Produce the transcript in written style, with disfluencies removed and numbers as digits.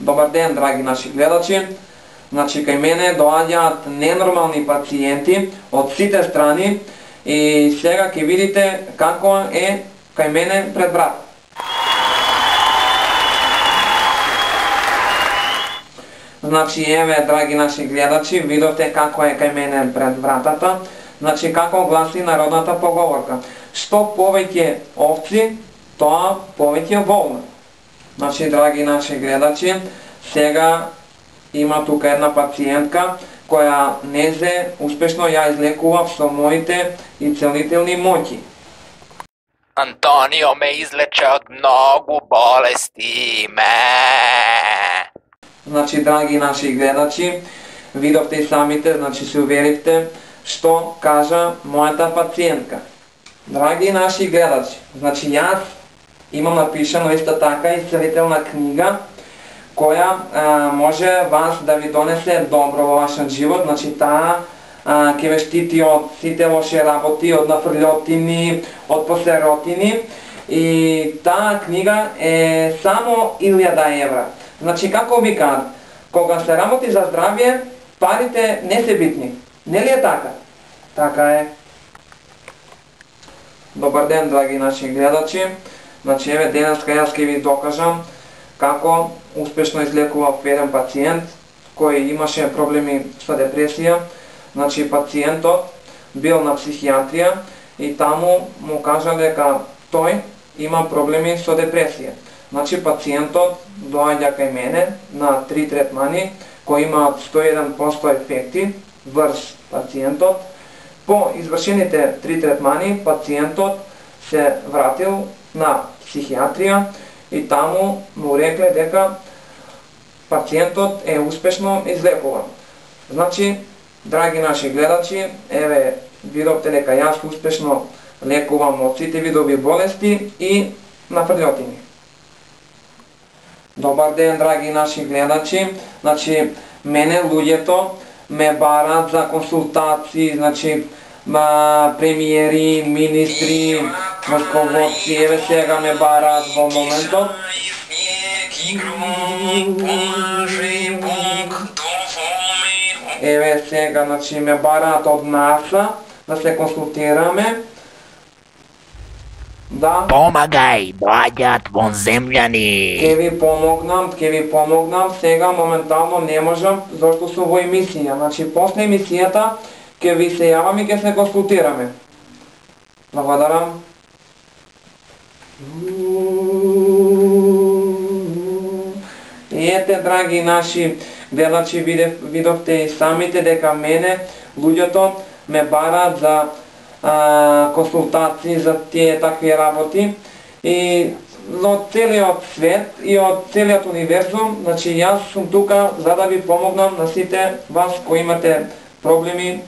Добар ден, драги наши гледачи. Значи, кај мене доаѓаат ненормални пациенти од сите страни и сега ќе видите како е кај мене пред врата. Значи, еве, драги наши гледачи, видовте како е кај мене пред вратата. Значи, како гласи народната поговорка. Што повеќе овци, тоа повеќе волна. Значи, драги наши гледачи, сега има тука една пациентка која незе успешно ја излекував со моите и целителни моќи. Антонио ме излече од многу болести. Значи, драги наши гледачи, видовте и самите, значи се уверивте што кажа мојата пациентка. Драги наши гледачи, значи јас имам напишано иста така исцелителна книга која може вас да ви донесе добро во вашиот живот. Значи таа ќе ве штити од сите лоши работи, од нафрлјотини, од посеротини, и таа книга е само 1000 евра. Значи, како викаат, кога се работи за здравје, парите не се битни. Нели е така? Така е. Добар ден, драги наши гледачи. Значи, еве, денеска јас ќе ви докажам како успешно излекував еден пациент кој имаше проблеми со депресија. Значи, пациентот бил на психијатрија и таму му кажа дека тој има проблеми со депресија. Значи, пациентот доаѓа кај мене на 3 третмани кои имаат 101% ефекти врз пациентот. По извршените 3 третмани, пациентот се вратил на психијатрија и таму му рекле дека пациентот е успешно излекуван. Значи, драги наши гледачи, еве, видовте дека јас успешно лекувам од сите видови болести и нафрлјотини. Добар ден, драги наши гледачи. Значи, мене луѓето ме бараат за консултации, значи, премиери, министри, русководци, еве сега ме бараат во моментот. Еве сега, значи, ме бараат од НАСА да се консултираме. Да. Помагај, доаѓаат вонземљани. Ќе ви помогнам, сега моментално не можам, зашто сум во емисија. Значи, после емисијата ќе ви се јавам и ќе се консултираме. Благодарам. И ете, драги наши гледачи, видовте и самите дека мене луѓето ме бараат за консултации за тие такви работи и од целиот свет и од целиот универзум. Значи, јас сум тука за да ви помогнам на сите вас кои имате проблеми